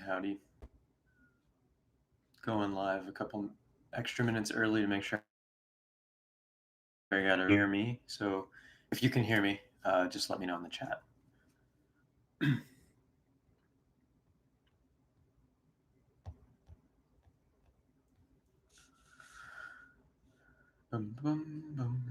Howdy. Going live a couple extra minutes early to make sure I gotta hear me. So if you can hear me, just let me know in the chat. Bum, bum, bum.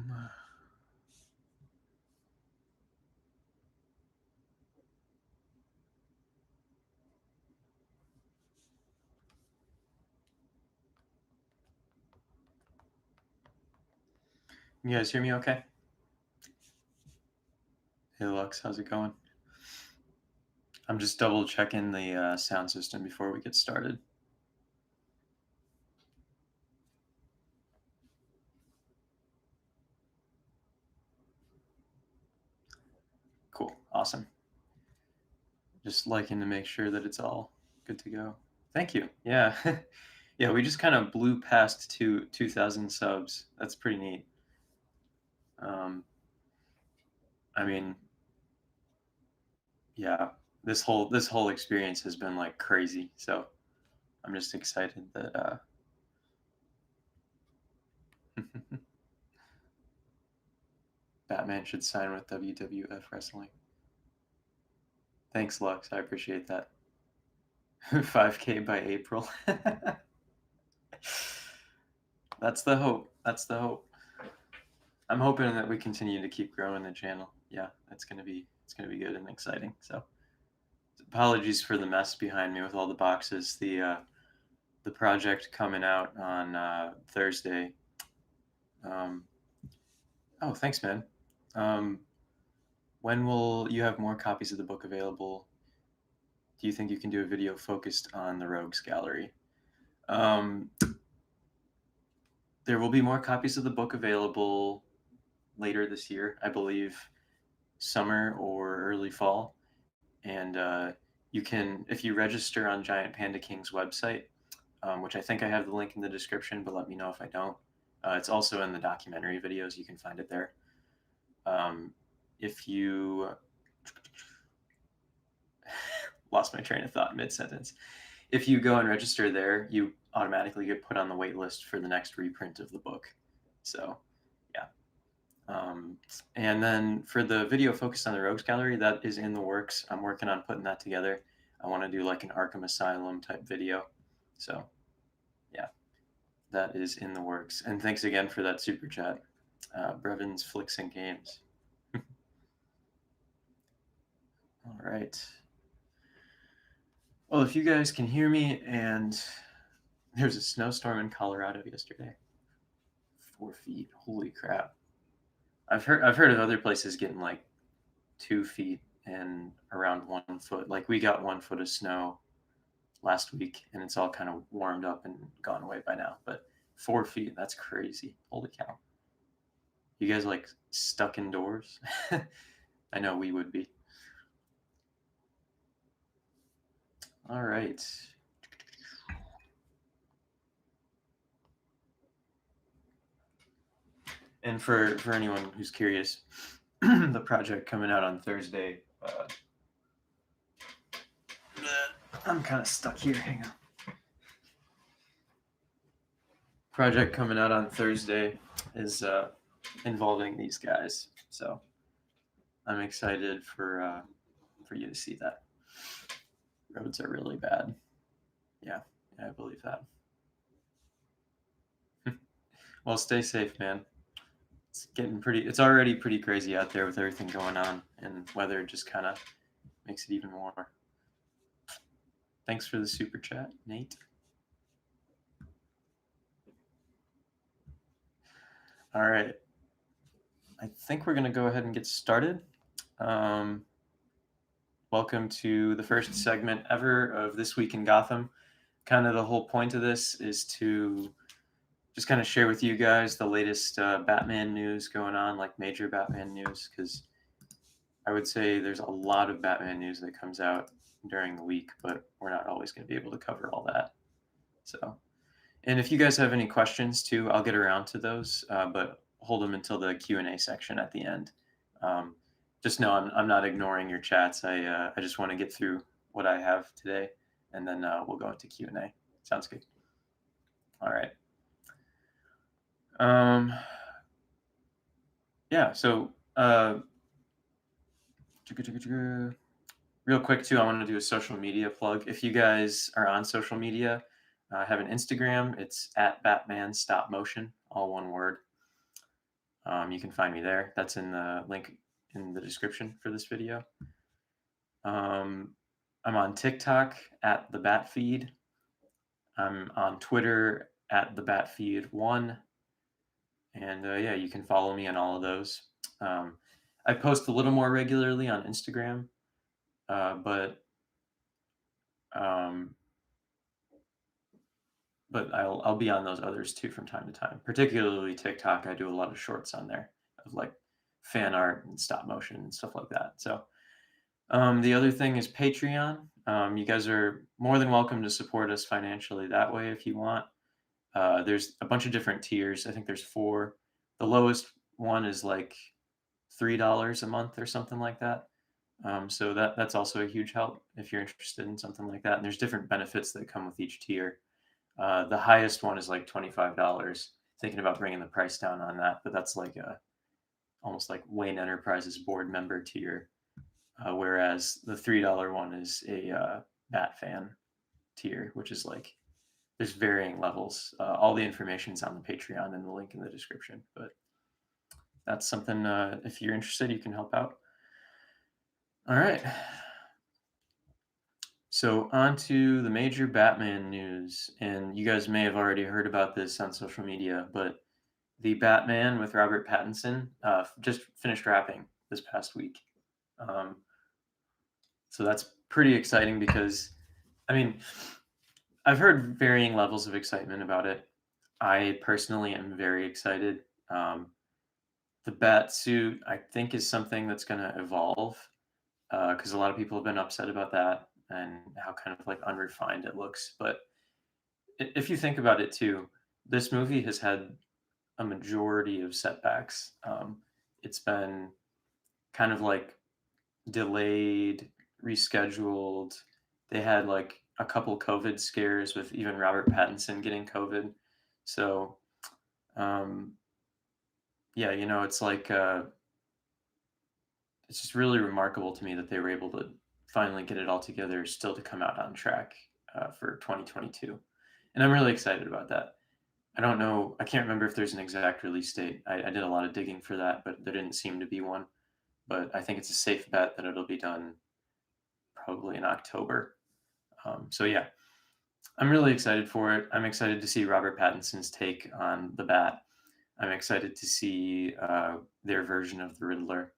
You guys hear me okay? Hey Lux, how's it going? I'm just double checking the sound system before we get started. Cool, awesome. Just liking to make sure that it's all good to go. Thank you. Yeah. Yeah, we just kind of blew past 2,000 subs. That's pretty neat. I mean, yeah, this whole experience has been like crazy. So I'm just excited that Batman should sign with WWF Wrestling. Thanks, Lux. I appreciate that. 5K by April. That's the hope. That's the hope. I'm hoping that we continue to keep growing the channel. Yeah, it's gonna be good and exciting. So apologies for the mess behind me with all the boxes. The project coming out on Thursday. Oh, thanks, man. When will you have more copies of the book available? Do you think you can do a video focused on the Rogues Gallery? There will be more copies of the book available later this year, I believe, summer or early fall. And you can, if you register on Giant Panda King's website, which I think I have the link in the description, but let me know if I don't. It's also in the documentary videos. You can find it there. If you lost my train of thought mid-sentence. If you go and register there, you automatically get put on the wait list for the next reprint of the book. So, yeah. And then for the video focused on the Rogues Gallery, that is in the works. I'm working on putting that together. I want to do like an Arkham Asylum type video. So, yeah, that is in the works. And thanks again for that super chat. Brevins Flicks and Games. All right. Well, if you guys can hear me, and there's a snowstorm in Colorado yesterday. 4 feet. Holy crap. I've heard of other places getting like 2 feet and around 1 foot. Like we got 1 foot of snow last week, and it's all kind of warmed up and gone away by now. But 4 feet, that's crazy. Holy cow. You guys like stuck indoors? I know we would be. All right. And for anyone who's curious, the project coming out on Thursday. I'm kind of stuck here. Hang on. Project coming out on Thursday is involving these guys, so I'm excited for you to see that. Roads are really bad. Yeah, I believe that. Well, stay safe, man. It's already pretty crazy out there with everything going on, and weather just kind of makes it even more. Thanks for the super chat, Nate. All right. I think we're going to go ahead and get started. Welcome to the first segment ever of This Week in Gotham. Kind of the whole point of this is to just kind of share with you guys the latest Batman news going on, like major Batman news, because I would say there's a lot of Batman news that comes out during the week, but we're not always going to be able to cover all that. So, and if you guys have any questions too, I'll get around to those, but hold them until the Q&A section at the end. Just know I'm not ignoring your chats. I just want to get through what I have today, and then we'll go into Q&A. Sounds good. All right. Yeah, so real quick too, I want to do a social media plug. If you guys are on social media, I have an Instagram. It's at Batman Stop Motion, all one word. You can find me there. That's in the link in the description for this video. I'm on TikTok at the Bat Feed. I'm on Twitter at the Bat Feed 1. And yeah, you can follow me on all of those. I post a little more regularly on Instagram, but I'll be on those others too from time to time. Particularly TikTok, I do a lot of shorts on there of like fan art and stop motion and stuff like that. So the other thing is Patreon. You guys are more than welcome to support us financially that way if you want. There's a bunch of different tiers. I think there's 4. The lowest one is like $3 a month or something like that. So that's also a huge help if you're interested in something like that. And there's different benefits that come with each tier. The highest one is like $25. Thinking about bringing the price down on that, but that's like almost like Wayne Enterprises board member tier. Whereas the $3 one is a Bat fan tier, which is like there's varying levels. All the information's on the Patreon and the link in the description. But that's something if you're interested, you can help out. All right. So on to the major Batman news, and you guys may have already heard about this on social media, but the Batman with Robert Pattinson just finished wrapping this past week. So that's pretty exciting because, I mean, I've heard varying levels of excitement about it. I personally am very excited. The Batsuit, I think, is something that's going to evolve because a lot of people have been upset about that and how kind of like unrefined it looks. But if you think about it too, this movie has had a majority of setbacks. It's been kind of like delayed, rescheduled. They had like a couple COVID scares with even Robert Pattinson getting COVID. So, yeah, it's like it's just really remarkable to me that they were able to finally get it all together, still to come out on track for 2022, and I'm really excited about that. I don't know, I can't remember if there's an exact release date. I did a lot of digging for that, but there didn't seem to be one. But I think it's a safe bet that it'll be done probably in October. So yeah, I'm really excited for it. I'm excited to see Robert Pattinson's take on the Bat. I'm excited to see their version of the Riddler,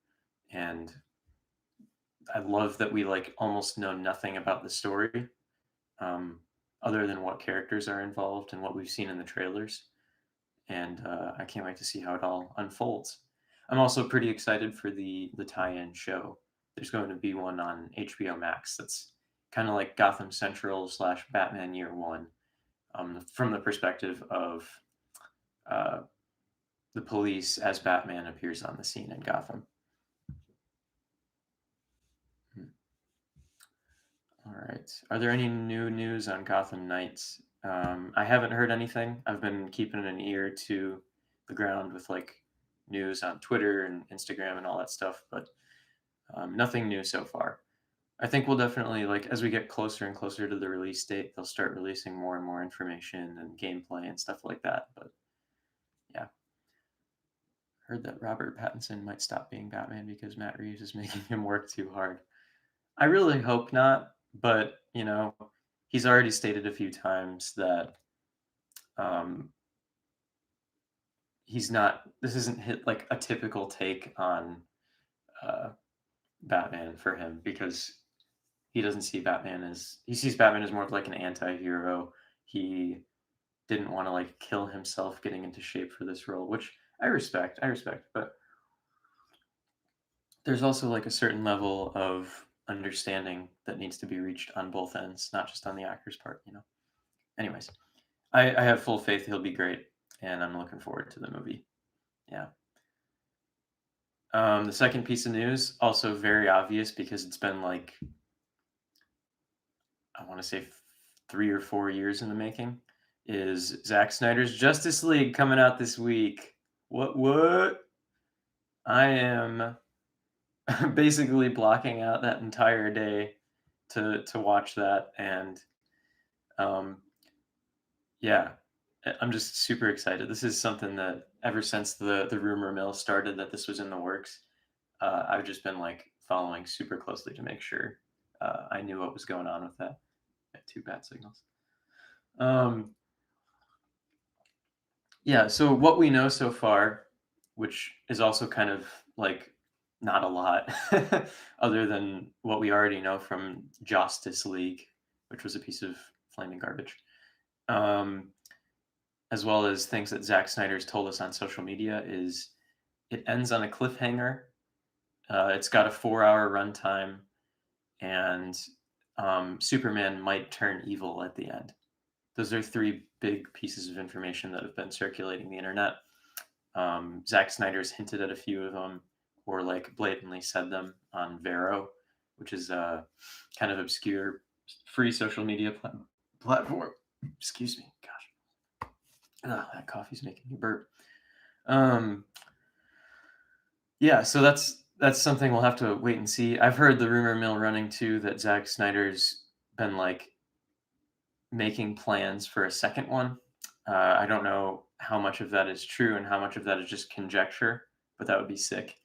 and I love that we like almost know nothing about the story, other than what characters are involved and what we've seen in the trailers. And I can't wait to see how it all unfolds. I'm also pretty excited for the tie-in show. There's going to be one on HBO Max that's kind of like Gotham Central / Batman Year One, from the perspective of the police as Batman appears on the scene in Gotham. All right. Are there any new news on Gotham Knights? I haven't heard anything. I've been keeping an ear to the ground with like news on Twitter and Instagram and all that stuff, but nothing new so far. I think we'll definitely, like, as we get closer and closer to the release date, they'll start releasing more and more information and gameplay and stuff like that. But yeah, heard that Robert Pattinson might stop being Batman because Matt Reeves is making him work too hard. I really hope not, but he's already stated a few times that he's not. This isn't like a typical take on Batman for him because he doesn't see Batman as he sees Batman as more of like an anti-hero. He didn't want to like kill himself getting into shape for this role, which I respect, but there's also like a certain level of understanding that needs to be reached on both ends, not just on the actor's part. Anyways, I have full faith he'll be great, and I'm looking forward to the movie. Yeah. The second piece of news, also very obvious because it's been like, I want to say 3 or 4 years in the making, is Zack Snyder's Justice League coming out this week. What? I am basically blocking out that entire day to watch that, and um, yeah, I'm just super excited. This is something that ever since the rumor mill started that this was in the works, I've just been like following super closely to make sure I knew what was going on with that. I had two bat signals. Um, yeah, so what we know so far, which is also kind of like not a lot, other than what we already know from Justice League, which was a piece of flaming garbage, um, as well as things that Zack Snyder's told us on social media, is it ends on a cliffhanger. It's got a 4-hour runtime, and Superman might turn evil at the end. Those are three big pieces of information that have been circulating the internet. Zack Snyder's hinted at a few of them, or like blatantly said them on Vero, which is a kind of obscure free social media platform. Excuse me, gosh, that coffee's making me burp. Yeah, so that's something we'll have to wait and see. I've heard the rumor mill running too that Zack Snyder's been like making plans for a second one. I don't know how much of that is true and how much of that is just conjecture, but that would be sick.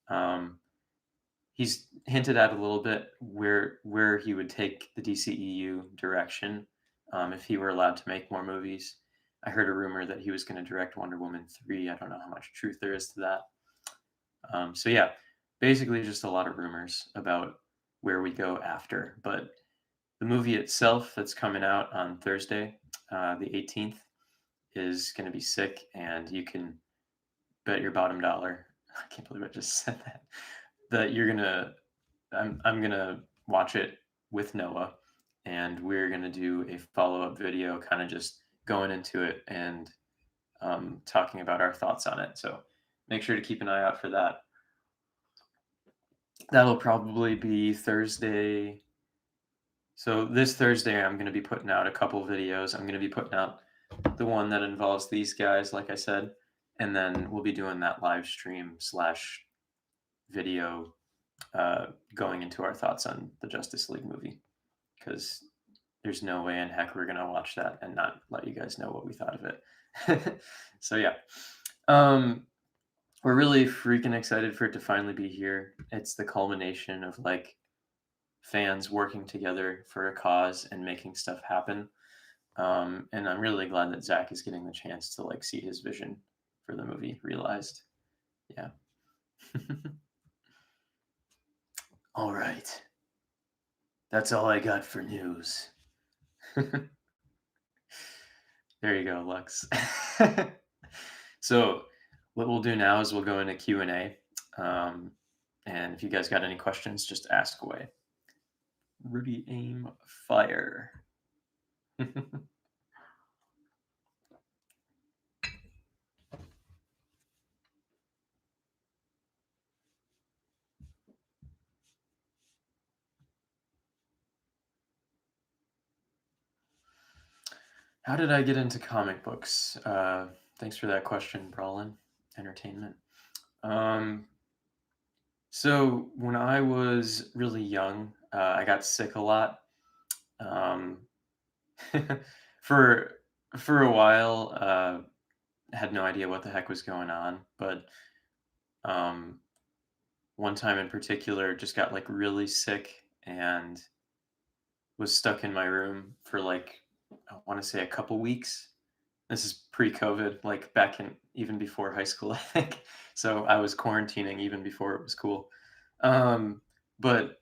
Um, he's hinted at a little bit where he would take the DCEU direction if he were allowed to make more movies. I heard a rumor that he was going to direct Wonder Woman 3. I don't know how much truth there is to that. So yeah, basically just a lot of rumors about where we go after. But the movie itself that's coming out on Thursday, the 18th, is going to be sick, and you can bet your bottom dollar. I can't believe I just said that. That you're gonna, I'm gonna watch it with Noah, and we're gonna do a follow-up video, kind of just going into it and talking about our thoughts on it. So make sure to keep an eye out for that. That'll probably be Thursday. So this Thursday, I'm going to be putting out a couple videos. I'm going to be putting out the one that involves these guys, like I said, and then we'll be doing that live stream slash video going into our thoughts on the Justice League movie, because there's no way in heck we're going to watch that and not let you guys know what we thought of it. So yeah, we're really freaking excited for it to finally be here. It's the culmination of like fans working together for a cause and making stuff happen. And I'm really glad that Zach is getting the chance to like see his vision for the movie realized. Yeah. All right. That's all I got for news. There you go, Lux. So what we'll do now is we'll go into Q&A. And if you guys got any questions, just ask away. Rudy, aim, fire. How did I get into comic books? Thanks for that question, Brawlin Entertainment. So when I was really young, I got sick a lot. For for a while, had no idea what the heck was going on, but um, one time in particular, just got like really sick and was stuck in my room for like I want to say a couple weeks. This is pre-COVID, like back in even before high school, I think. So I was quarantining even before it was cool. But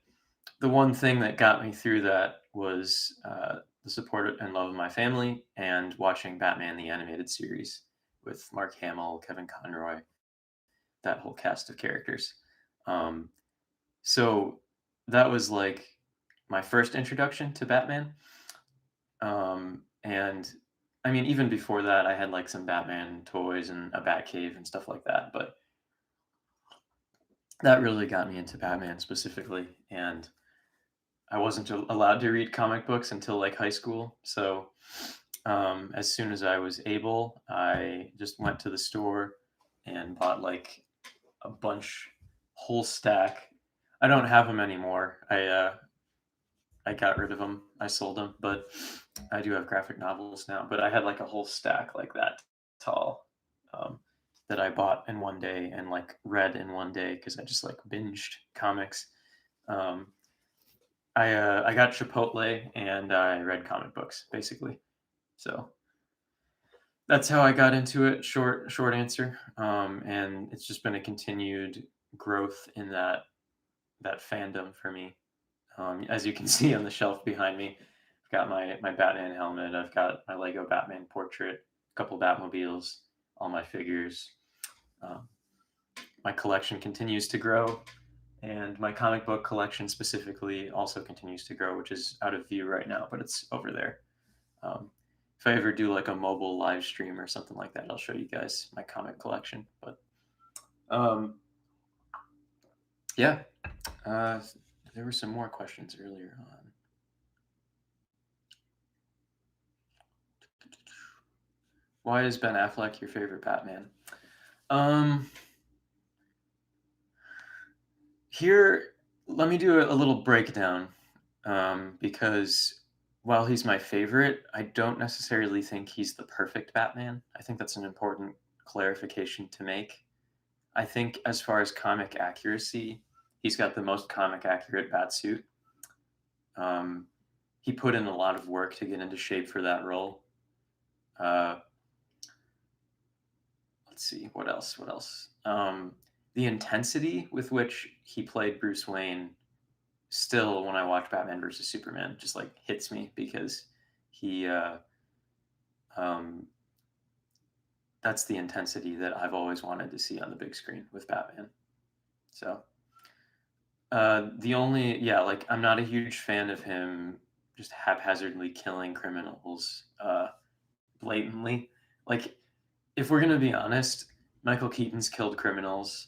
the one thing that got me through that was the support and love of my family and watching Batman the Animated Series with Mark Hamill, Kevin Conroy, that whole cast of characters. Um, so that was like my first introduction to Batman. And I mean, even before that, I had like some Batman toys and a Batcave and stuff like that. But that really got me into Batman specifically. And I wasn't allowed to read comic books until like high school. So as soon as I was able, I just went to the store and bought like a bunch, whole stack. I don't have them anymore. I got rid of them. I sold them, but I do have graphic novels now. But I had like a whole stack like that tall, um, that I bought in one day and like read in one day because I just like binged comics. Um, I got Chipotle and I read comic books basically. So that's how I got into it. Short answer. And it's just been a continued growth in that fandom for me. As you can see on the shelf behind me, I've got my Batman helmet. I've got my Lego Batman portrait, a couple Batmobiles, all my figures. Um, my collection continues to grow, and my comic book collection specifically also continues to grow, which is out of view right now, but it's over there. Um, if I ever do like a mobile live stream or something like that, I'll show you guys my comic collection. But um, yeah, uh, there were some more questions earlier on. Why is Ben Affleck your favorite Batman? Um, Here, let me do a little breakdown, because while he's my favorite, I don't necessarily think he's the perfect Batman. I think that's an important clarification to make. I think as far as comic accuracy, he's got the most comic accurate Batsuit. Um, he put in a lot of work to get into shape for that role. Uh, let's see, what else? What else? The intensity with which he played Bruce Wayne still, when I watch Batman versus Superman, just like hits me because he um, that's the intensity that I've always wanted to see on the big screen with Batman. So the only, yeah, like I'm not a huge fan of him just haphazardly killing criminals blatantly. Like, if we're gonna be honest, Michael Keaton's killed criminals,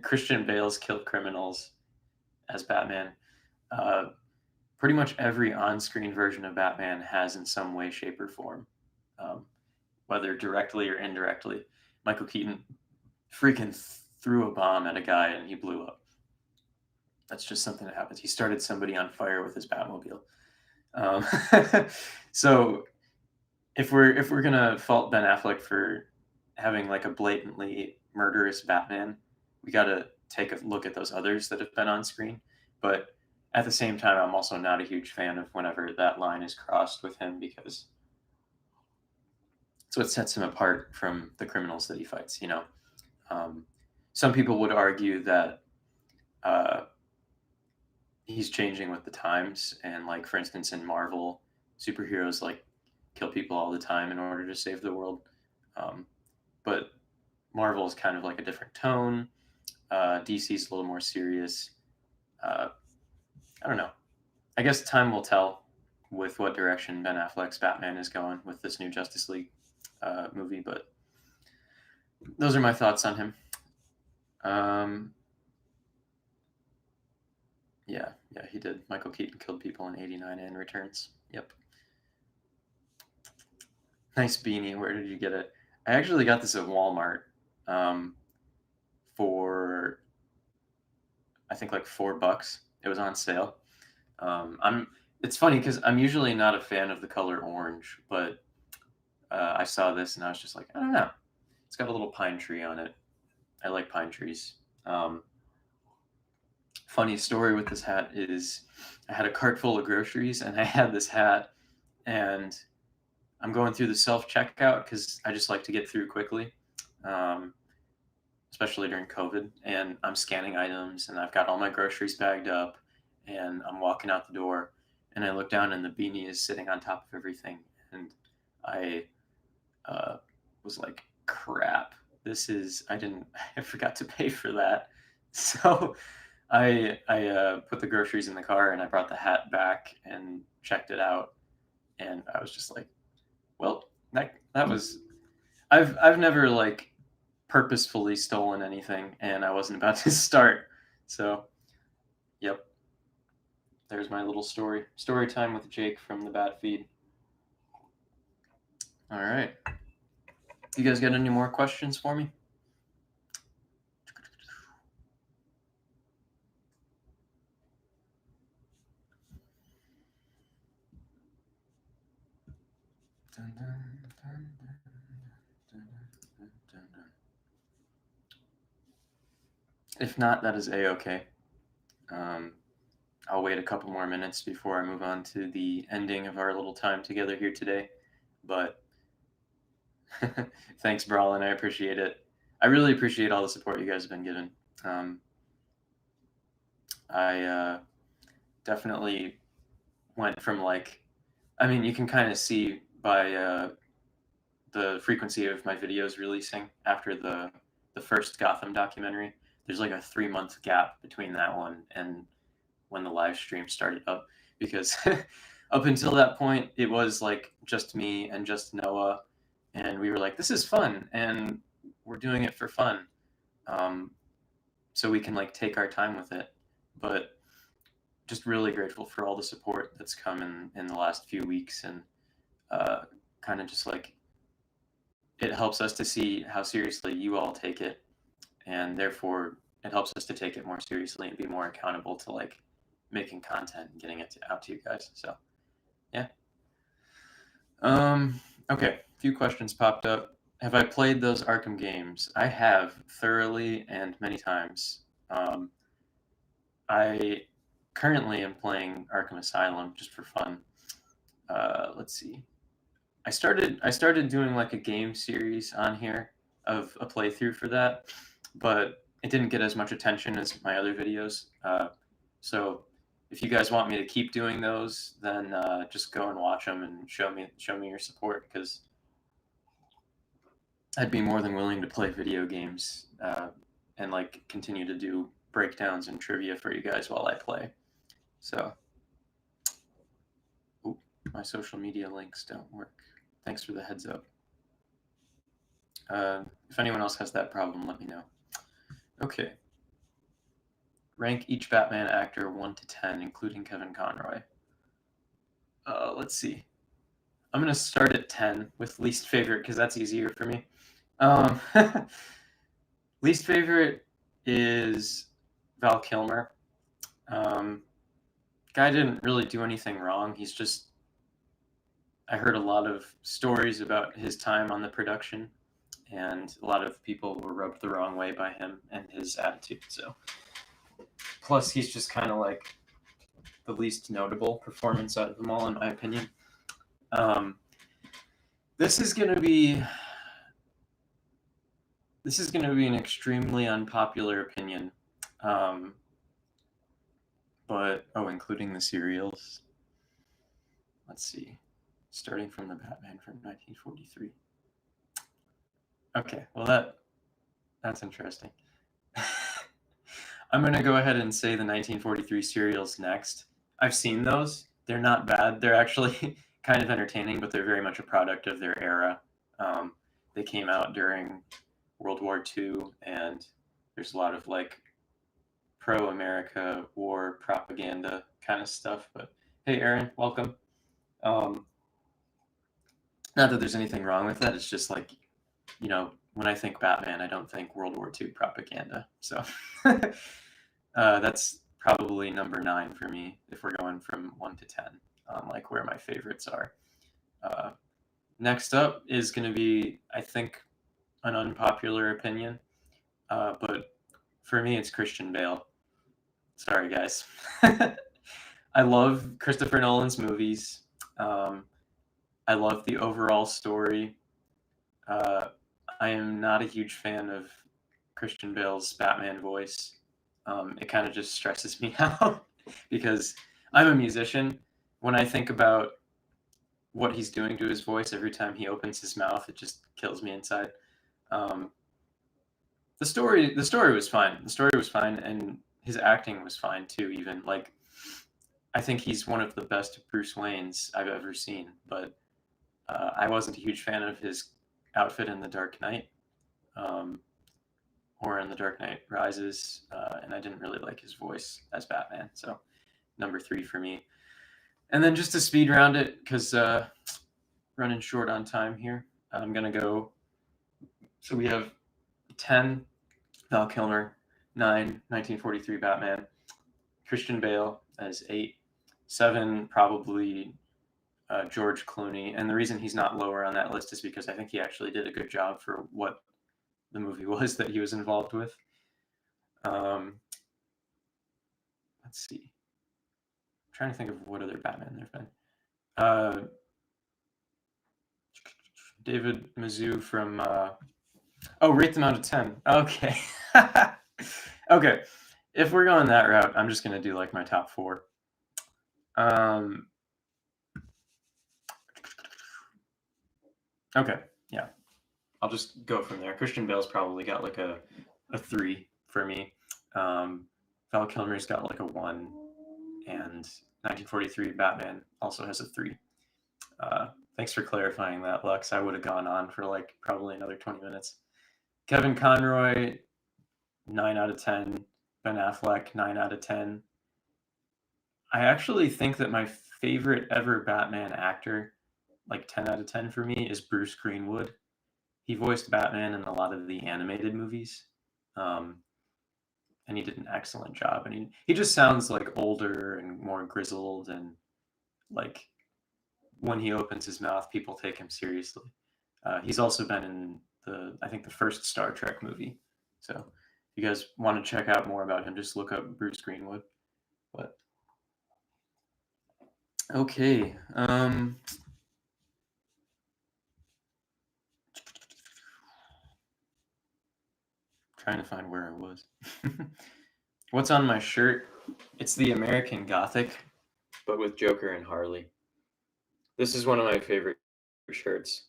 Christian Bale's killed criminals as Batman. Uh, Pretty much every on-screen version of Batman has in some way, shape, or form, um, whether directly or indirectly. Michael Keaton freaking threw a bomb at a guy and he blew up. That's just something that happens. He started somebody on fire with his Batmobile. Um, so if we're gonna fault Ben Affleck for having like a blatantly murderous Batman, we got to take a look at those others that have been on screen. But at the same time, I'm also not a huge fan of whenever that line is crossed with him because it's what sets him apart from the criminals that he fights. Um, some people would argue that uh, he's changing with the times, and like for instance, in Marvel, superheroes like kill people all the time in order to save the world. Um, but Marvel is kind of like a different tone. DC's a little more serious. Uh, I don't know. I guess time will tell with what direction Ben Affleck's Batman is going with this new Justice League movie, but those are my thoughts on him. Um, yeah, he did. Michael Keaton killed people in '89 and Returns. Yep. Nice beanie. Where did you get it? I actually got this at Walmart um, for I think like $4. It was on sale. I'm. It's funny because I'm usually not a fan of the color orange, but I saw this and I was just like, I don't know. It's got a little pine tree on it. I like pine trees. Um, Funny story with this hat is I had a cart full of groceries and I had this hat and I'm going through the self checkout because I just like to get through quickly, um, especially during COVID. And I'm scanning items and I've got all my groceries bagged up and I'm walking out the door and I look down and the beanie is sitting on top of everything. And I uh, was like, crap, I forgot to pay for that. So I put the groceries in the car and I brought the hat back and checked it out. And I was just like, well, that was, I've never like purposefully stolen anything and I wasn't about to start. So, yep. there's my little story time with Jake from the Bat Feed. All right. You guys got any more questions for me? If not, that is a-okay. I'll wait a couple more minutes before I move on to the ending of our little time together here today. But thanks, Brawlin. I appreciate it. I really appreciate all the support you guys have been giving. I definitely went from you can kind of see by the frequency of my videos releasing after the first Gotham documentary. There's like a 3-month gap between that one and when the live stream started up, because up until that point it was like just me and just Noah, and we were like, this is fun and we're doing it for fun, so we can like take our time with it. But just really grateful for all the support that's come in the last few weeks, and kind of just like it helps us to see how seriously you all take it, and therefore it helps us to take it more seriously and be more accountable to like making content and getting it out to you guys. So yeah. Okay, a few questions popped up. Have I played those Arkham games? I have, thoroughly and many times. I currently am playing Arkham Asylum just for fun. Let's see. I started doing like a game series on here of a playthrough for that, but it didn't get as much attention as my other videos. So if you guys want me to keep doing those, then just go and watch them and show me your support, because I'd be more than willing to play video games and like continue to do breakdowns and trivia for you guys while I play. So, ooh, my social media links don't work. Thanks for the heads up. If anyone else has that problem, let me know. Okay. Rank each Batman actor 1 to 10, including Kevin Conroy. Let's see. I'm going to start at 10 with least favorite, because that's easier for me. Least favorite is Val Kilmer. Guy didn't really do anything wrong. He's just... I heard a lot of stories about his time on the production, and a lot of people were rubbed the wrong way by him and his attitude. So, plus he's just kind of like the least notable performance out of them all, in my opinion. This is gonna be an extremely unpopular opinion, but including the serials. Let's see, starting from the Batman from 1943. Okay, well that's interesting. I'm gonna go ahead and say the 1943 serials next. I've seen those. They're not bad. They're actually kind of entertaining, but they're very much a product of their era. They came out during World War II, and there's a lot of like pro-America war propaganda kind of stuff. But hey, Aaron, welcome. Not that there's anything wrong with that. It's just like, when I think Batman, I don't think World War II propaganda. So that's probably number 9 for me if we're going from 1 to 10, like where my favorites are. Next up is going to be, I think, an unpopular opinion, but for me, it's Christian Bale. Sorry, guys. I love Christopher Nolan's movies. I love the overall story. I am not a huge fan of Christian Bale's Batman voice. It kind of just stresses me out because I'm a musician. When I think about what he's doing to his voice every time he opens his mouth, it just kills me inside. The story was fine. The story was fine, and his acting was fine too. Even like, I think he's one of the best Bruce Waynes I've ever seen. But I wasn't a huge fan of his outfit in The Dark Knight, or in The Dark Knight Rises, and I didn't really like his voice as Batman. So number 3 for me. And then just to speed round it, because running short on time here, I'm going to go. So we have 10, Val Kilmer, 9, 1943 Batman, Christian Bale as 8, 7, probably George Clooney. And the reason he's not lower on that list is because I think he actually did a good job for what the movie was that he was involved with. Let's see. I'm trying to think of what other Batman there's been. David Mizzou from rate them out of 10. Okay. Okay. If we're going that route, I'm just gonna do like my top 4. Okay, yeah. I'll just go from there. Christian Bale's probably got like a 3 for me. Val Kilmer's got like a 1, and 1943 Batman also has a 3. Thanks for clarifying that, Lux. I would have gone on for like probably another 20 minutes. Kevin Conroy, 9 out of 10. Ben Affleck, 9 out of 10. I actually think that my favorite ever Batman actor, like 10 out of 10 for me, is Bruce Greenwood. He voiced Batman in a lot of the animated movies, and he did an excellent job. And he just sounds like older and more grizzled, and like when he opens his mouth, people take him seriously. He's also been in I think the first Star Trek movie. So if you guys want to check out more about him, just look up Bruce Greenwood. But okay. Trying to find where I was. What's on my shirt? It's the American Gothic, but with Joker and Harley. This is one of my favorite shirts.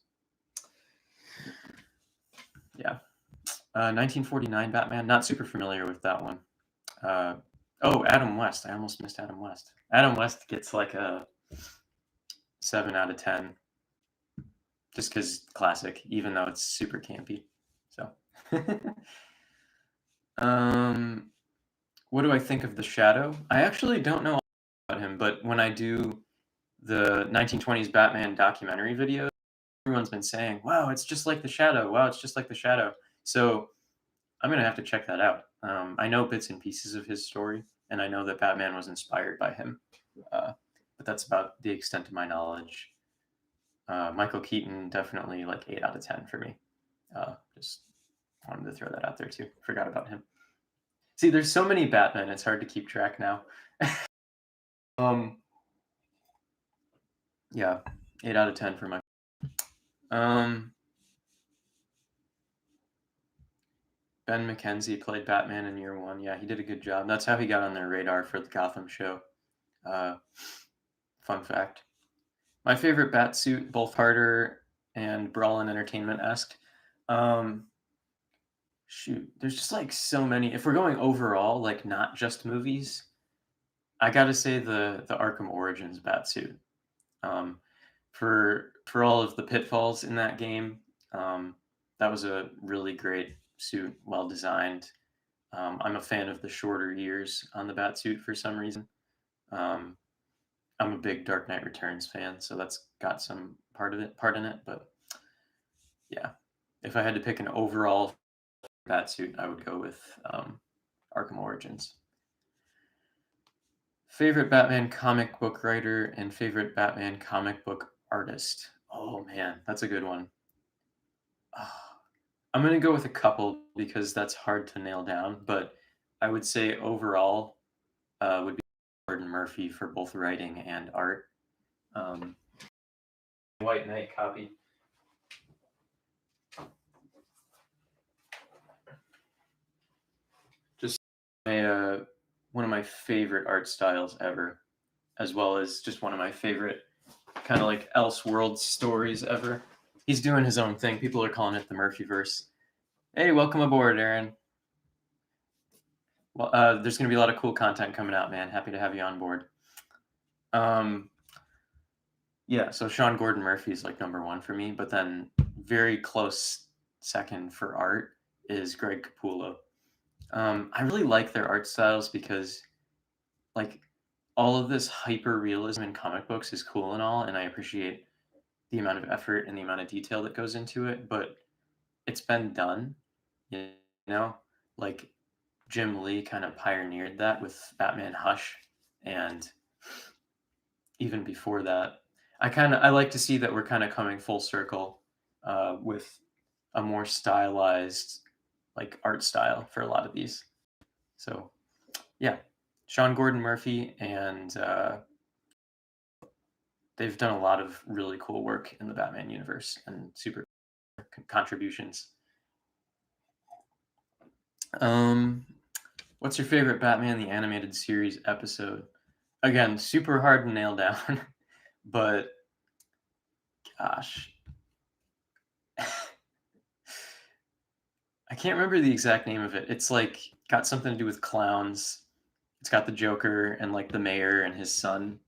Yeah. 1949 Batman. Not super familiar with that one. Adam West. I almost missed Adam West. Adam West gets like a 7 out of 10. Just because classic, even though it's super campy. So. What do I think of The Shadow? I actually don't know about him, but when I do the 1920s Batman documentary videos, everyone's been saying, wow, it's just like The Shadow. Wow, it's just like The Shadow. So I'm going to have to check that out. I know bits and pieces of his story, and I know that Batman was inspired by him. But that's about the extent of my knowledge. Michael Keaton, definitely like 8 out of 10 for me. Just wanted to throw that out there too. Forgot about him. See, there's so many Batman, it's hard to keep track now. Yeah, 8 out of 10 for my. Ben McKenzie played Batman in year 1. Yeah, he did a good job. That's how he got on their radar for the Gotham show. Fun fact. My favorite Batsuit, both harder and Brawl and Entertainment-esque. Shoot, there's just like so many. If we're going overall, like not just movies, I gotta say the Arkham Origins Batsuit. For all of the pitfalls in that game, that was a really great suit, well designed. I'm a fan of the shorter ears on the Batsuit for some reason. I'm a big Dark Knight Returns fan, so that's got some part in it. But yeah, if I had to pick an overall Batsuit, I would go with Arkham Origins. Favorite Batman comic book writer and favorite Batman comic book artist. Oh man, that's a good one. I'm going to go with a couple because that's hard to nail down, but I would say overall would be Gordon Murphy for both writing and art. White Knight copy. Just one of my favorite art styles ever, as well as just one of my favorite kind of like Elseworld stories ever. He's doing his own thing. People are calling it the Murphyverse. Hey, welcome aboard, Aaron. Well, there's going to be a lot of cool content coming out, man. Happy to have you on board. Yeah, so Sean Gordon Murphy is like number 1 for me, but then very close second for art is Greg Capullo. I really like their art styles because, like, all of this hyper realism in comic books is cool and all, and I appreciate the amount of effort and the amount of detail that goes into it, but it's been done, you know? Like Jim Lee kind of pioneered that with Batman Hush, and even before that, I like to see that we're kind of coming full circle with a more stylized like art style for a lot of these. So yeah, Sean Gordon Murphy and they've done a lot of really cool work in the Batman universe and super contributions. Um, what's your favorite Batman the Animated Series episode? Again, super hard to nail down, but gosh, I can't remember the exact name of it. It's like got something to do with clowns. It's got the Joker and like the mayor and his son,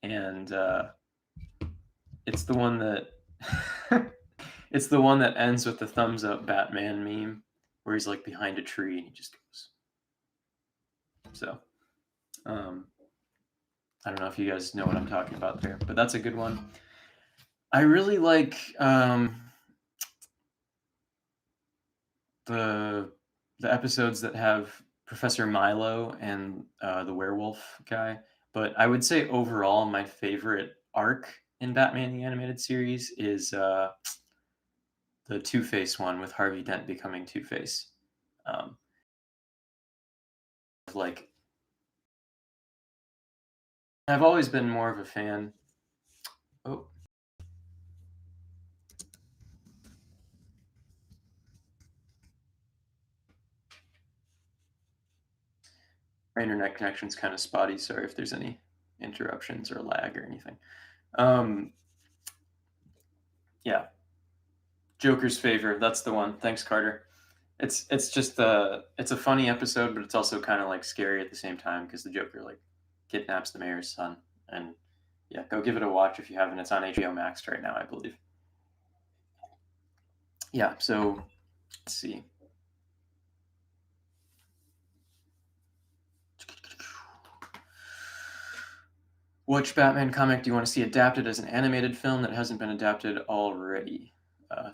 and it's the one that it's the one that ends with the thumbs up Batman meme, where he's like behind a tree and he just goes. So, um, I don't know if you guys know what I'm talking about there, but that's a good one. I really like the the episodes that have Professor Milo and the werewolf guy. But I would say overall, my favorite arc in Batman the Animated Series is the Two Face one with Harvey Dent becoming Two Face. Um, like I've always been more of a fan. Oh, my internet connection's kind of spotty. Sorry if there's any interruptions or lag or anything. Um, yeah, Joker's favor. That's the one. Thanks, Carter. It's just it's a funny episode, but it's also kind of like scary at the same time because the Joker like kidnaps the mayor's son. And yeah, go give it a watch if you haven't. It's on HBO Max right now, I believe. Yeah. So let's see. Which Batman comic do you want to see adapted as an animated film that hasn't been adapted already?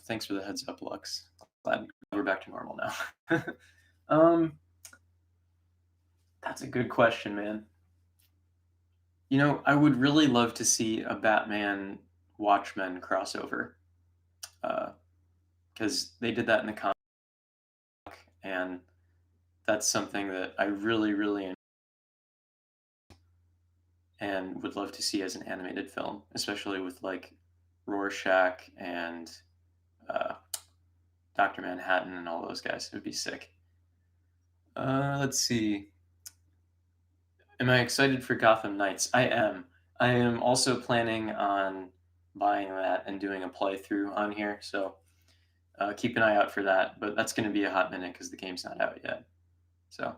Thanks for the heads up, Lux. Glad we're back to normal now. um, that's a good question, man. You know, I would really love to see a Batman Watchmen crossover because they did that in the comic, and that's something that I really, really and would love to see as an animated film, especially with like Rorschach and uh, Doctor Manhattan and all those guys. It would be sick. Let's see. Am I excited for Gotham Knights? I am. I am also planning on buying that and doing a playthrough on here, so keep an eye out for that. But that's going to be a hot minute because the game's not out yet. So,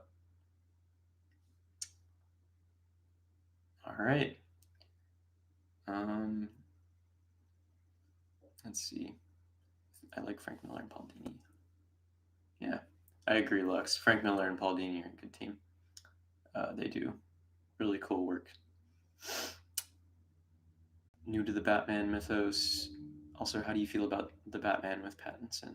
all right. Um, let's see. I like Frank Miller and Paul Dini. Yeah, I agree, Lux. Frank Miller and Paul Dini are a good team. They do really cool work. New to the Batman mythos. Also, how do you feel about the Batman with Pattinson?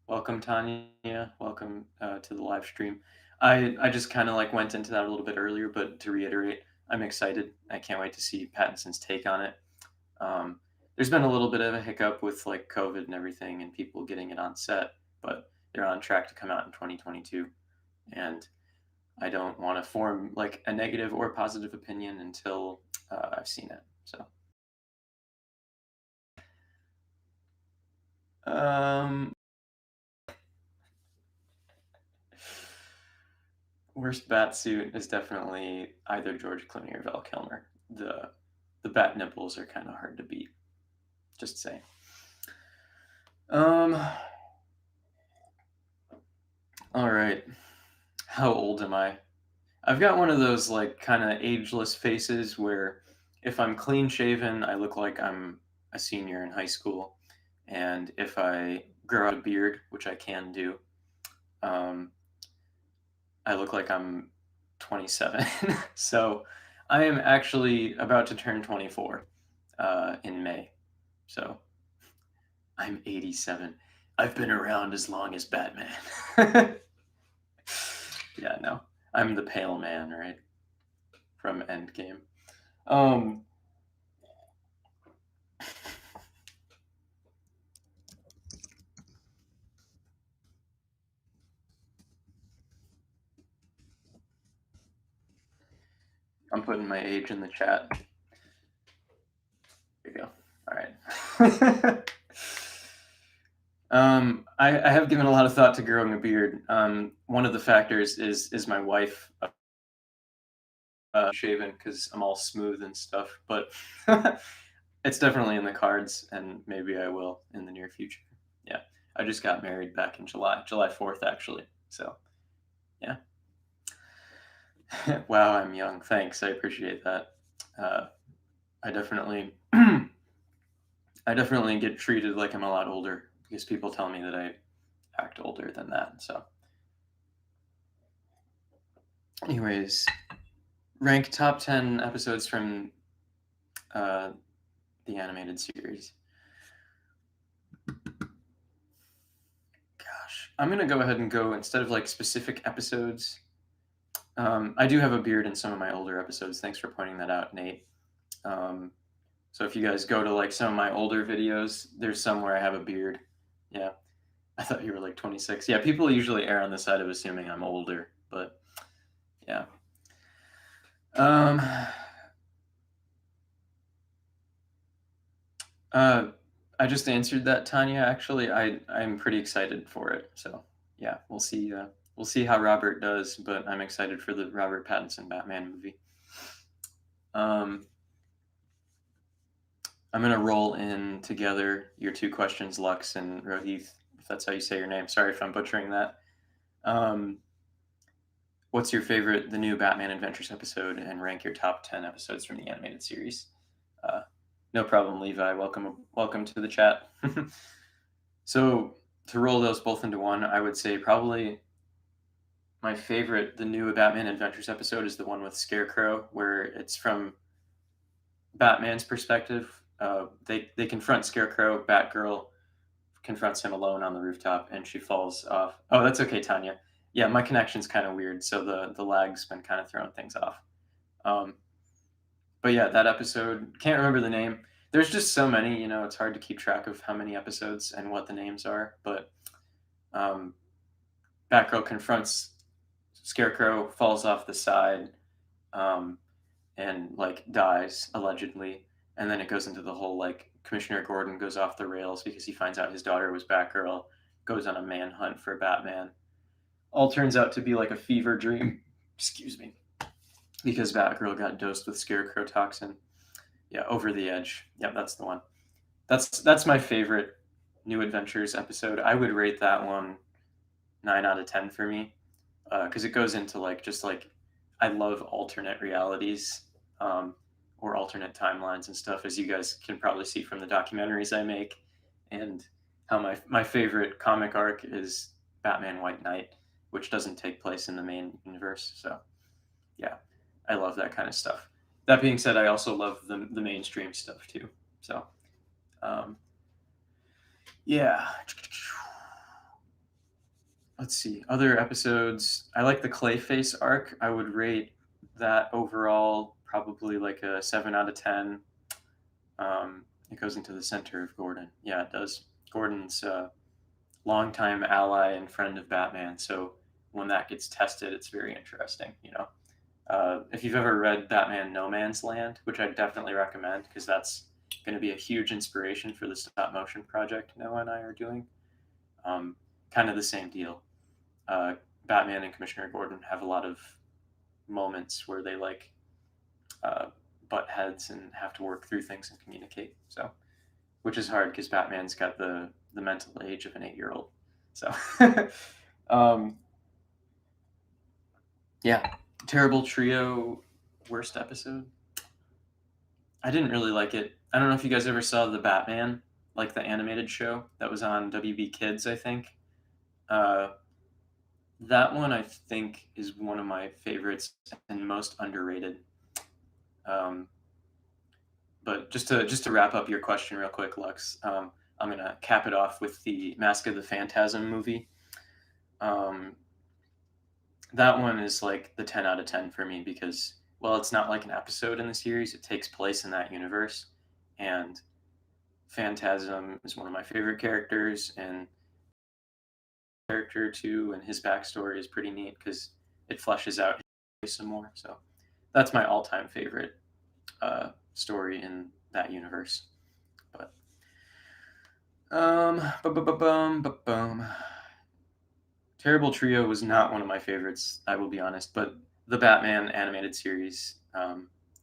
Welcome, Tanya. Welcome to the live stream. I just kind of like went into that a little bit earlier, but to reiterate, I'm excited. I can't wait to see Pattinson's take on it. Um, there's been a little bit of a hiccup with like COVID and everything and people getting it on set, but they're on track to come out in 2022. And I don't want to form like a negative or positive opinion until I've seen it. So, um, worst Batsuit is definitely either George Clooney or Val Kilmer. The bat nipples are kind of hard to beat. Just saying. Um. All right. How old am I? I've got one of those like kind of ageless faces where if I'm clean shaven, I look like I'm a senior in high school, and if I grow out a beard, which I can do, um, I look like I'm 27. So I am actually about to turn 24 in May. So I'm 87. I've been around as long as Batman. Yeah, no. I'm the pale man, right? From Endgame. Um I'm putting my age in the chat. There you go. All right. I have given a lot of thought to growing a beard. One of the factors is my wife shaven because I'm all smooth and stuff, but it's definitely in the cards, and maybe I will in the near future. Yeah, I just got married back in July 4th, actually. So yeah. Wow, I'm young. Thanks, I appreciate that. Uh, I definitely, I definitely get treated like I'm a lot older because people tell me that I act older than that. So, anyways, rank top 10 episodes from uh, the animated series. Gosh, I'm gonna go ahead and go instead of like specific episodes. I do have a beard in some of my older episodes. Thanks for pointing that out, Nate. Um, so if you guys go to like some of my older videos, there's some where I have a beard. Yeah, I thought you were like 26. Yeah, people usually err on the side of assuming I'm older, but yeah. Um, uh, I just answered that, Tanya. Actually, I'm pretty excited for it. So yeah, we'll see. We'll see how Robert does, but I'm excited for the Robert Pattinson Batman movie. Um, I'm gonna roll in together your two questions, Lux and Rohith, if that's how you say your name. Sorry if I'm butchering that. Um, what's your favorite, the new Batman Adventures episode, and rank your top 10 episodes from the animated series? Uh, no problem, Levi. Welcome to the chat. So to roll those both into one, I would say probably my favorite, the new Batman Adventures episode, is the one with Scarecrow, where it's from Batman's perspective. They confront Scarecrow. Batgirl confronts him alone on the rooftop, and she falls off. Oh, that's okay, Tanya. Yeah, my connection's kind of weird, so the lag's been kind of throwing things off. Um, but yeah, that episode, can't remember the name. There's just so many, it's hard to keep track of how many episodes and what the names are. But um, Batgirl confronts Scarecrow, falls off the side, um, and like dies allegedly. And then it goes into the whole like Commissioner Gordon goes off the rails because he finds out his daughter was Batgirl, goes on a manhunt for Batman. All turns out to be like a fever dream. Excuse me. Because Batgirl got dosed with Scarecrow toxin. Yeah, Over the Edge. Yeah, that's the one. That's my favorite New Adventures episode. I would rate that one 9 out of 10 for me because it goes into like just like I love alternate realities or alternate timelines and stuff, as you guys can probably see from the documentaries I make, and how my favorite comic arc is Batman White Knight, which doesn't take place in the main universe. So yeah, I love that kind of stuff. That being said, I also love the mainstream stuff too. So um, yeah. Let's see. Other episodes. I like the Clayface arc. I would rate that overall probably like a 7 out of 10. It goes into the center of Gordon. Yeah, it does. Gordon's longtime ally and friend of Batman. So when that gets tested, it's very interesting. If you've ever read Batman No Man's Land, which I definitely recommend because that's going to be a huge inspiration for the stop motion project Noah and I are doing. Kind of the same deal. uh, Batman and Commissioner Gordon have a lot of moments where they like uh, butt heads and have to work through things and communicate. So, which is hard because Batman's got the mental age of an 8-year-old. So, um, yeah, Terrible Trio, worst episode. I didn't really like it. I don't know if you guys ever saw the Batman, like the animated show that was on WB Kids, I think. Uh, that one I think is one of my favorites and most underrated. Um, but just to wrap up your question real quick, Lux, I'm gonna cap it off with the Mask of the Phantasm movie. Um, that one is like the 10 out of 10 for me because, well, it's not like an episode in the series. It takes place in that universe, and Phantasm is one of my favorite characters, and character too, and his backstory is pretty neat because it fleshes out some more. So that's my all-time favorite story in that universe. But Terrible Trio was not one of my favorites, I will be honest, but the Batman animated series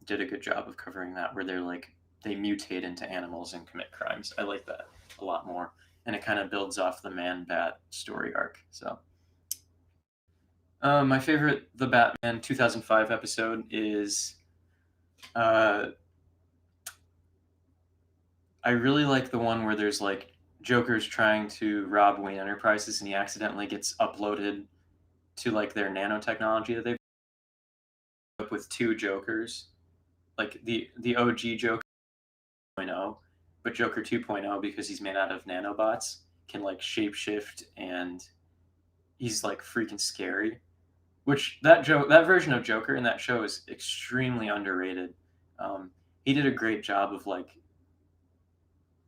did a good job of covering that, where they mutate into animals and commit crimes. I like that a lot more, and it kind of builds off the Man Bat story arc. So, my favorite The Batman 2005 episode is. I really like the one where there's like Joker's trying to rob Wayne Enterprises and he accidentally gets uploaded to like their nanotechnology that they've up with two Jokers, like the OG Joker 2.0, but Joker 2.0 because he's made out of nanobots can like shapeshift and he's like freaking scary. Which that version of Joker in that show is extremely underrated. He did a great job of like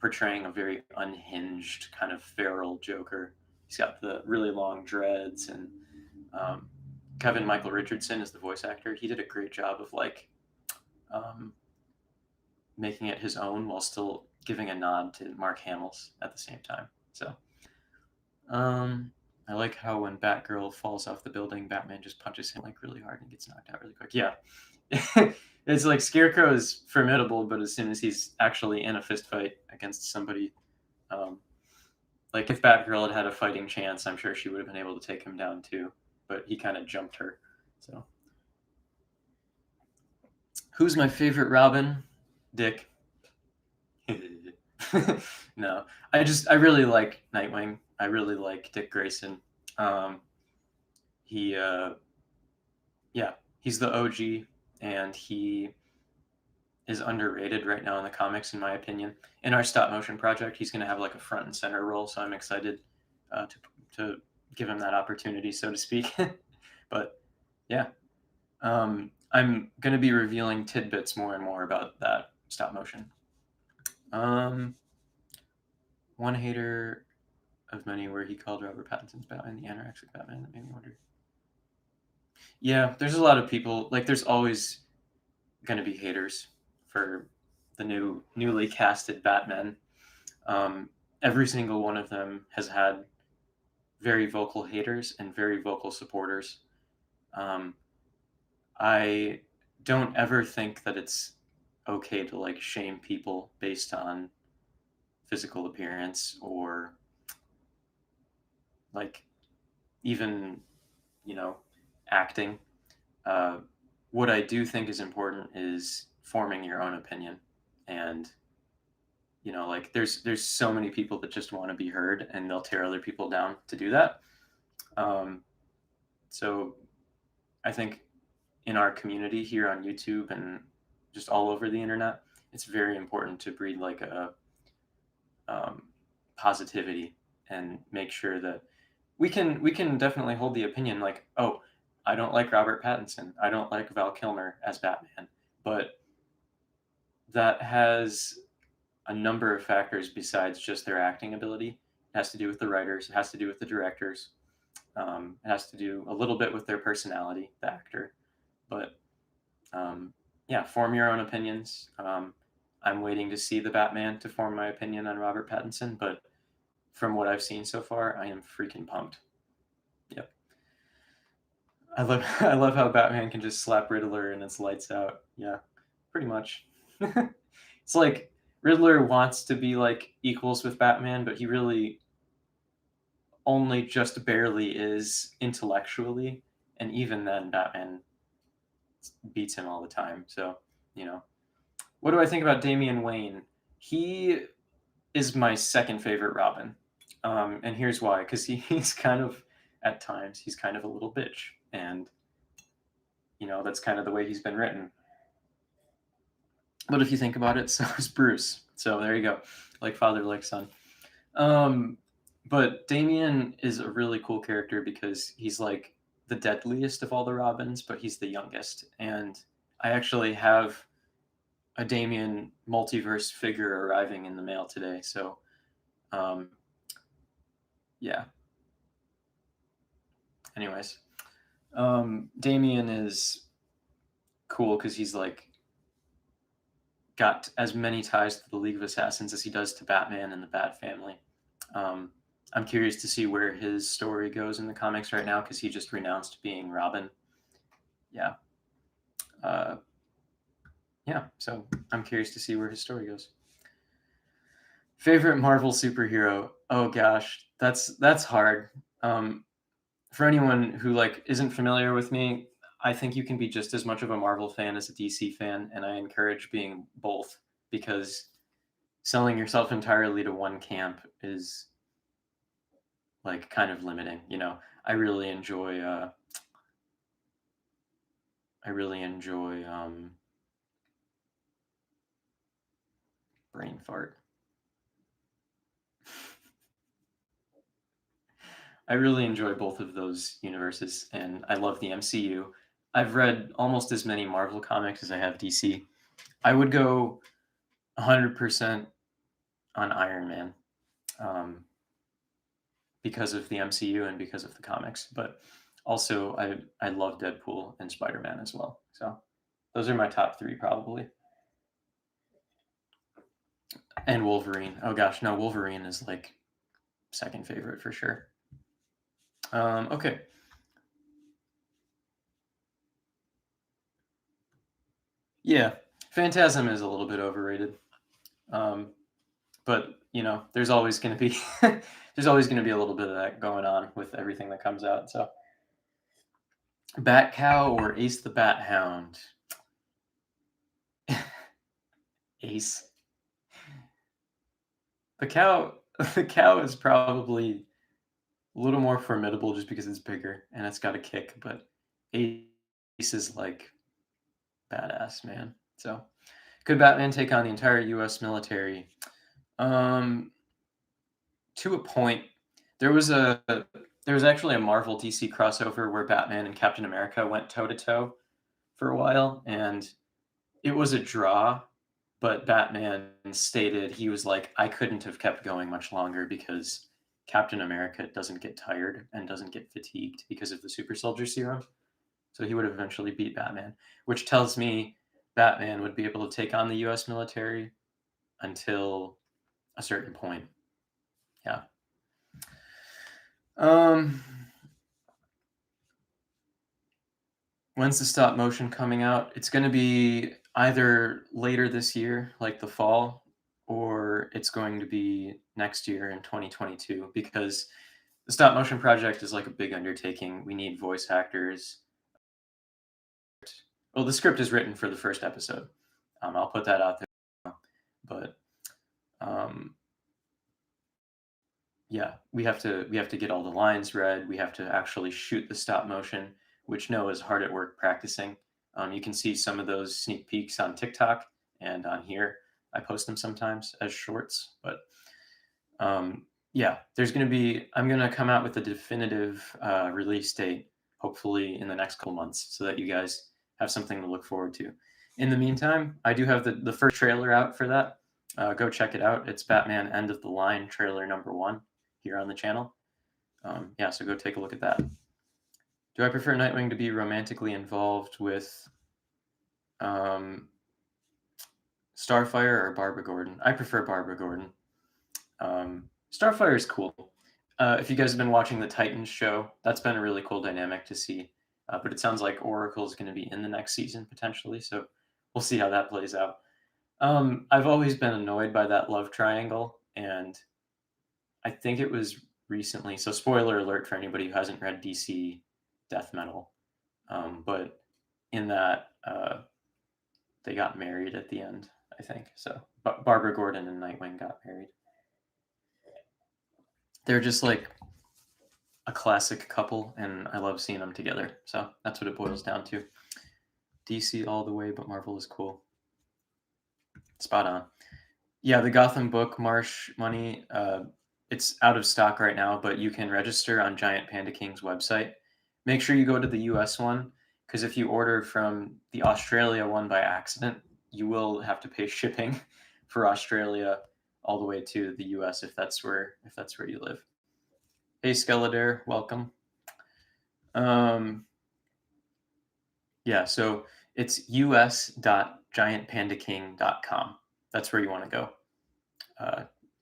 portraying a very unhinged kind of feral Joker. He's got the really long dreads, and Kevin Michael Richardson is the voice actor. He did a great job of like um, making it his own while still giving a nod to Mark Hamill's at the same time. So I like how when Batgirl falls off the building, Batman just punches him like really hard and gets knocked out really quick. Yeah. It's like Scarecrow is formidable, but as soon as he's actually in a fist fight against somebody, like if Batgirl had had a fighting chance, I'm sure she would have been able to take him down too. But he kind of jumped her. So, who's my favorite Robin? Dick. No, I really like Nightwing. I really like Dick Grayson. Um, he, yeah, he's the OG, and he is underrated right now in the comics, in my opinion. In our stop motion project, he's going to have like a front and center role, so I'm excited to give him that opportunity, so to speak. But yeah, I'm going to be revealing tidbits more and more about that stop motion. One hater of many where he called Robert Pattinson's Batman the anorexic Batman, that made me wonder. Yeah, there's a lot of people, like there's always going to be haters for the newly casted Batman. Every single one of them has had very vocal haters and very vocal supporters. I don't ever think that it's okay to like shame people based on physical appearance or like even acting. What I do think is important is forming your own opinion, and like there's so many people that just want to be heard and they'll tear other people down to do that. So I think in our community here on YouTube and just all over the internet, it's very important to breed like a positivity and make sure that we can definitely hold the opinion like, oh, I don't like Robert Pattinson, I don't like Val Kilmer as Batman, but that has a number of factors besides just their acting ability. It has to do with the writers, it has to do with the directors, it has to do a little bit with their personality, the actor. But yeah, form your own opinions. I'm waiting to see the Batman to form my opinion on Robert Pattinson, but from what I've seen so far, I am freaking pumped. Yep. I love how Batman can just slap Riddler and it's lights out. Yeah, pretty much. It's like Riddler wants to be like equals with Batman, but he really only just barely is intellectually, and even then, Batman beats him all the time. So, what do I think about Damian Wayne? He is my second favorite Robin, and here's why: because he's kind of at times he's kind of a little bitch, and that's kind of the way he's been written. But if you think about it, so is Bruce. So there you go, like father, like son. Um, but Damian is a really cool character because he's like the deadliest of all the Robins, but he's the youngest. And I actually have a Damian multiverse figure arriving in the mail today. So, um, yeah. Anyways, Damian is cool because he's like got as many ties to the League of Assassins as he does to Batman and the Bat family. Um, I'm curious to see where his story goes in the comics right now because he just renounced being Robin. Yeah. Uh, yeah. So I'm curious to see where his story goes. Favorite Marvel superhero? Oh gosh, that's hard. Um, for anyone who like isn't familiar with me, I think you can be just as much of a Marvel fan as a DC fan, and I encourage being both because selling yourself entirely to one camp is like kind of limiting. You know, I really enjoy. I really enjoy brain fart. I really enjoy both of those universes, and I love the MCU. I've read almost as many Marvel comics as I have DC. I would go 100% on Iron Man because of the MCU and because of the comics, but also I love Deadpool and Spider Man as well. So those are my top three probably. And Wolverine. Oh gosh, no, Wolverine is like second favorite for sure. Okay. Yeah, Phantasm is a little bit overrated. Um, but you know, there's always going to be there's always going to be a little bit of that going on with everything that comes out. So, Bat Cow or Ace the Bat Hound? Ace. The cow. The cow is probably a little more formidable just because it's bigger and it's got a kick. But Ace is like badass, man. So, could Batman take on the entire U.S. military? Um, to a point. There was a there was actually a Marvel DC crossover where Batman and Captain America went toe to toe for a while, and it was a draw. But Batman stated he was like, I couldn't have kept going much longer because Captain America doesn't get tired and doesn't get fatigued because of the super soldier serum. So he would have eventually beat Batman, which tells me Batman would be able to take on the US military until a certain point. Yeah. Um, when's the stop motion coming out? It's going to be either later this year, like the fall, or it's going to be next year in 2022 because the stop motion project is like a big undertaking. We need voice actors. Well, the script is written for the first episode. I'll put that out there. But um, yeah, we have to get all the lines read. We have to actually shoot the stop motion, which Noah is hard at work practicing. You can see some of those sneak peeks on TikTok and on here. I post them sometimes as shorts, but yeah, there's going to be. I'm going to come out with a definitive release date, hopefully in the next couple months, so that you guys have something to look forward to. In the meantime, I do have the first trailer out for that. Go check it out. It's Batman End of the Line trailer #1 here on the channel. Yeah, so go take a look at that. Do I prefer Nightwing to be romantically involved with Starfire or Barbara Gordon? I prefer Barbara Gordon. Starfire is cool. If you guys have been watching the Titans show, that's been a really cool dynamic to see. But it sounds like Oracle is going to be in the next season potentially, so we'll see how that plays out. I've always been annoyed by that love triangle, and I think it was recently. So, spoiler alert for anybody who hasn't read DC Death Metal, but in that they got married at the end. I think so. Barbara Gordon and Nightwing got married. They're just like a classic couple, and I love seeing them together. So that's what it boils down to. DC all the way, but Marvel is cool. Spot on. Yeah, the Gotham book, Marsh Money, it's out of stock right now, but you can register on Giant Panda King's website. Make sure you go to the US one, because if you order from the Australia one by accident, you will have to pay shipping for Australia all the way to the US if that's where you live. Hey Skeletor, welcome. Um, yeah, so it's us.giantpandaking.com. That's where you want to go.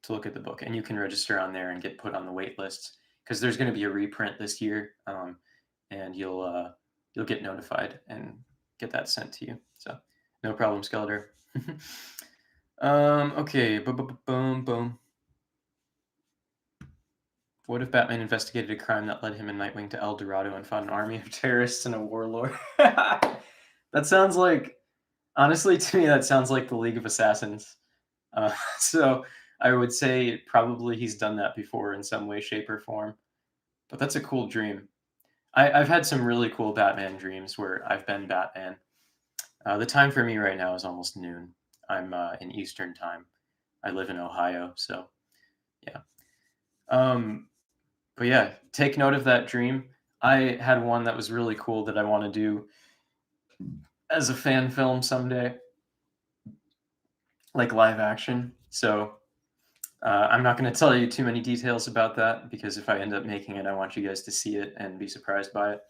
To look at the book, and you can register on there and get put on the wait list because there's going to be a reprint this year, and you'll get notified and get that sent to you. So no problem, Skeletor. Okay, boom. What if Batman investigated a crime that led him and Nightwing to El Dorado and fought an army of terrorists and a warlord? That sounds like, honestly, to me, that sounds like the League of Assassins. So I would say probably he's done that before in some way, shape, or form. But that's a cool dream. I've had some really cool Batman dreams where I've been Batman. The time for me right now is almost noon. I'm in Eastern time. I live in Ohio, so yeah. But yeah, take note of that dream. I had one that was really cool that I want to do as a fan film someday, like live action. So I'm not going to tell you too many details about that because if I end up making it, I want you guys to see it and be surprised by it.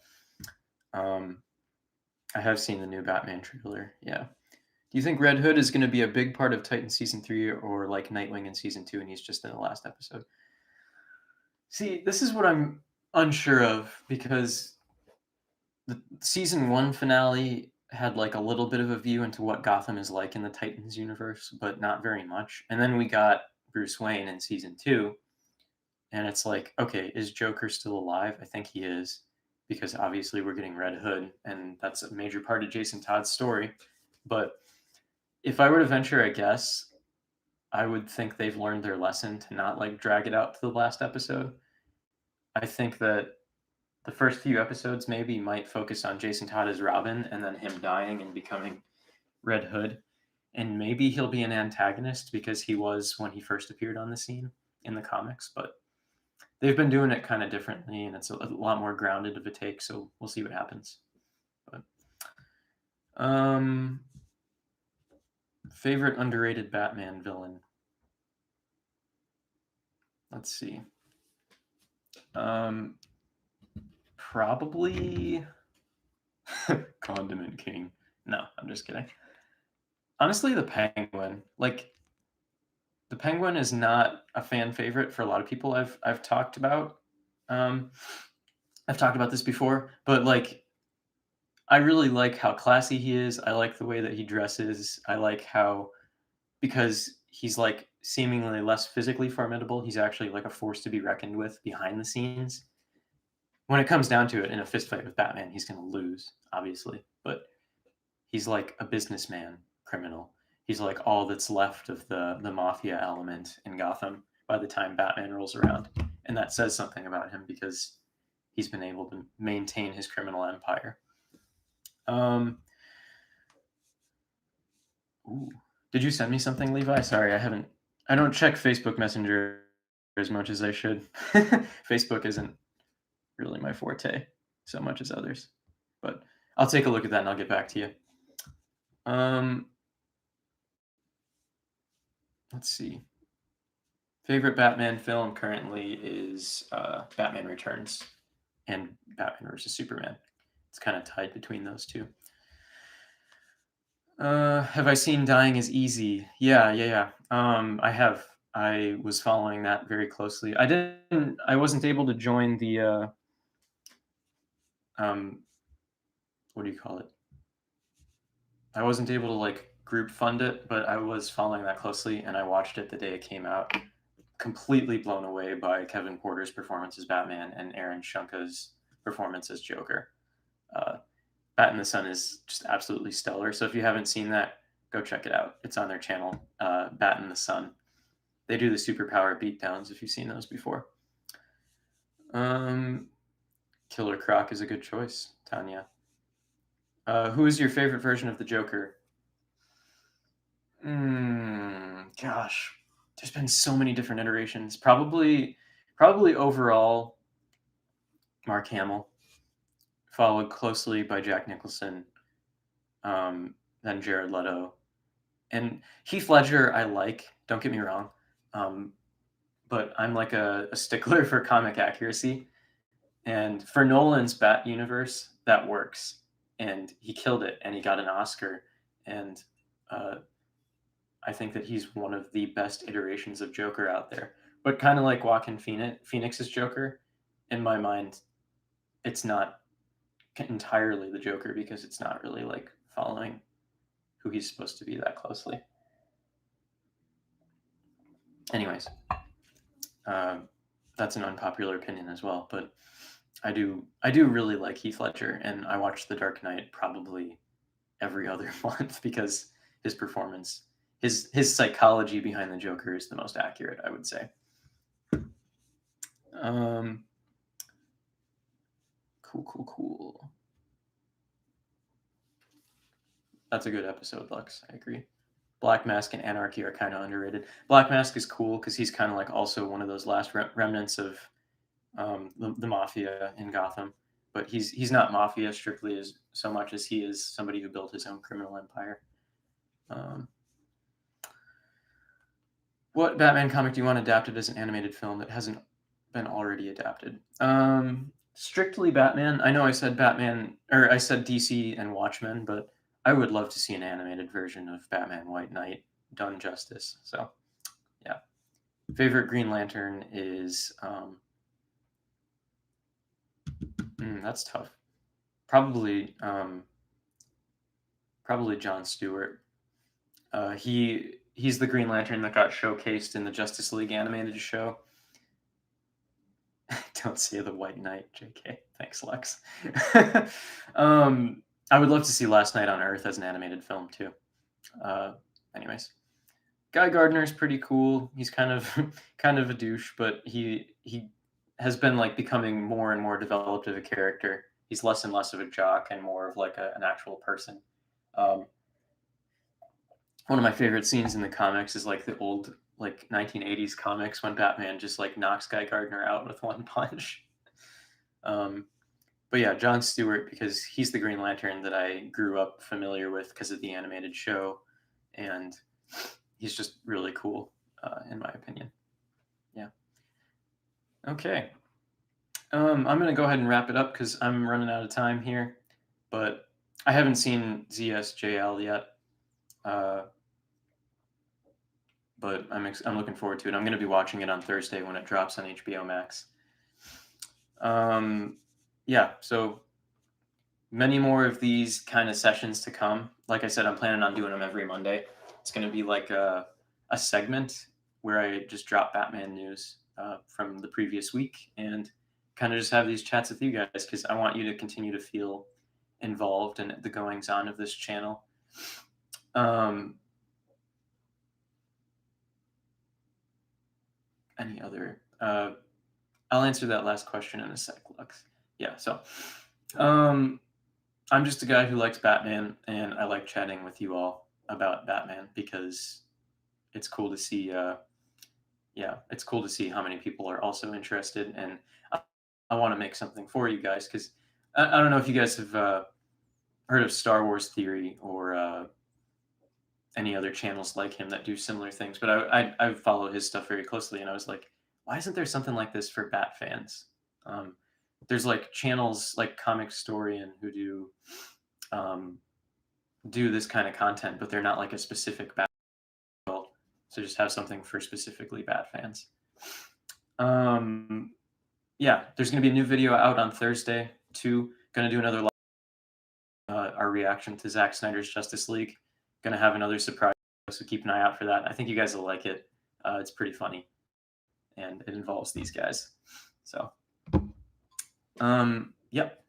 I have seen the new Batman trailer. Yeah. Do you think Red Hood is going to be a big part of Titan season 3 or like Nightwing in season 2 and he's just in the last episode? See, this is what I'm unsure of because the season 1 finale had like a little bit of a view into what Gotham is like in the Titans universe, but not very much. And then we got Bruce Wayne in season 2, and it's like, okay, is Joker still alive? I think he is, because obviously we're getting Red Hood, and that's a major part of Jason Todd's story. But if I were to venture a guess, I would think they've learned their lesson to not like drag it out to the last episode. I think that the first few episodes maybe might focus on Jason Todd as Robin and then him dying and becoming Red Hood. And maybe he'll be an antagonist because he was when he first appeared on the scene in the comics, but they've been doing it kind of differently and it's a lot more grounded of a take, so we'll see what happens. But favorite underrated Batman villain? Let's see. Probably Condiment King. No, I'm just kidding. Honestly, the Penguin. Like, the Penguin is not a fan favorite for a lot of people. I've talked about. I've talked about this before, but like, I really like how classy he is. I like the way that he dresses. I like how, because he's like seemingly less physically formidable, he's actually like a force to be reckoned with behind the scenes. When it comes down to it, in a fist fight with Batman, he's going to lose, obviously, but he's like a businessman criminal. He's like all that's left of the mafia element in Gotham by the time Batman rolls around, and that says something about him because he's been able to maintain his criminal empire. Ooh. Did you send me something, Levi? Sorry, I don't check Facebook Messenger as much as I should. Facebook isn't really my forte so much as others, but I'll take a look at that and I'll get back to you. Let's see. Favorite Batman film currently is Batman Returns and Batman vs Superman. It's kind of tied between those two. Have I seen Dying is Easy? Yeah. I have. I was following that very closely. I wasn't able to join the what do you call it? I wasn't able to like group fund it, but I was following that closely and I watched it the day it came out. Completely blown away by Kevin Porter's performance as Batman and Aaron Shunka's performance as Joker. Bat in the Sun is just absolutely stellar. So if you haven't seen that, go check it out. It's on their channel, Bat in the Sun. They do the superpower beatdowns if you've seen those before. Killer Croc is a good choice, Tanya. Who is your favorite version of the Joker? Gosh, there's been so many different iterations. Probably overall, Mark Hamill, followed closely by Jack Nicholson, then Jared Leto, and Heath Ledger. I like. Don't get me wrong, um, but I'm like a stickler for comic accuracy. And for Nolan's Bat universe, that works, and he killed it, and he got an Oscar. And uh, I think that he's one of the best iterations of Joker out there. But kind of like Joaquin Phoenix's Joker, in my mind, it's not entirely the Joker because it's not really like following who he's supposed to be that closely. Anyways, that's an unpopular opinion as well, but I do really like Heath Ledger, and I watch The Dark Knight probably every other month because his performance, his psychology behind the Joker is the most accurate, I would say. Cool. That's a good episode, Lux. I agree. Black Mask and Anarchy are kind of underrated. Black Mask is cool because he's kind of like also one of those last remnants of the mafia in Gotham, but he's not mafia strictly as so much as he is somebody who built his own criminal empire. What Batman comic do you want adapted as an animated film that hasn't been already adapted? Strictly Batman. I know I said Batman, or I said DC and Watchmen, but I would love to see an animated version of Batman White Knight done justice. So, yeah. Favorite Green Lantern is that's tough. Probably John Stewart. He's the Green Lantern that got showcased in the Justice League animated show. Don't say the White Knight, JK. Thanks, Lex. I would love to see Last Night on Earth as an animated film too. Anyways, Guy Gardner's pretty cool. He's kind of a douche, but he has been like becoming more and more developed of a character. He's less and less of a jock and more of like an actual person. One of my favorite scenes in the comics is like the old like 1980s comics when Batman just like knocks Guy Gardner out with one punch. But yeah, John Stewart, because he's the Green Lantern that I grew up familiar with because of the animated show, and he's just really cool, in my opinion. Yeah. Okay. I'm going to go ahead and wrap it up because I'm running out of time here, but I haven't seen ZSJL yet. But I'm looking forward to it. I'm going to be watching it on Thursday when it drops on HBO Max. Yeah, so many more of these kind of sessions to come. Like I said, I'm planning on doing them every Monday. It's going to be like a segment where I just drop Batman news from the previous week and kind of just have these chats with you guys because I want you to continue to feel involved in the goings on of this channel. Any other? I'll answer that last question in a sec, Lux. Yeah, so I'm just a guy who likes Batman, and I like chatting with you all about Batman because it's cool to see. It's cool to see how many people are also interested, and I want to make something for you guys because I don't know if you guys have heard of Star Wars Theory or any other channels like him that do similar things, but I follow his stuff very closely, and I was like, why isn't there something like this for Bat fans? There's like channels like Comic Historian who do this kind of content, but they're not like a specific Bat. So just have something for specifically Bat fans. Yeah, there's going to be a new video out on Thursday too. Going to do another our reaction to Zack Snyder's Justice League. Going to have another surprise, so keep an eye out for that. I think you guys will like it. It's pretty funny, and it involves these guys. So, yep.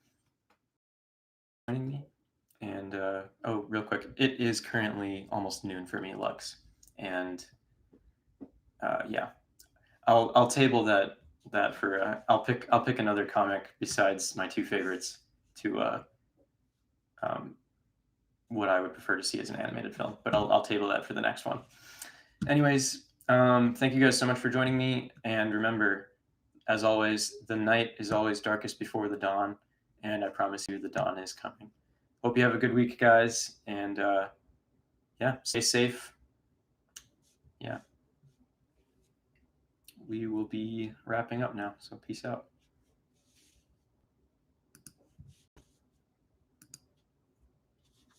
Joining me, and oh, real quick, it is currently almost noon for me, Lux, and yeah, I'll table that for I'll pick another comic besides my two favorites to what I would prefer to see as an animated film. But I'll table that for the next one. Anyways, thank you guys so much for joining me. And remember, as always, the night is always darkest before the dawn. And I promise you the dawn is coming. Hope you have a good week, guys. And yeah, stay safe. Yeah. We will be wrapping up now. So peace out.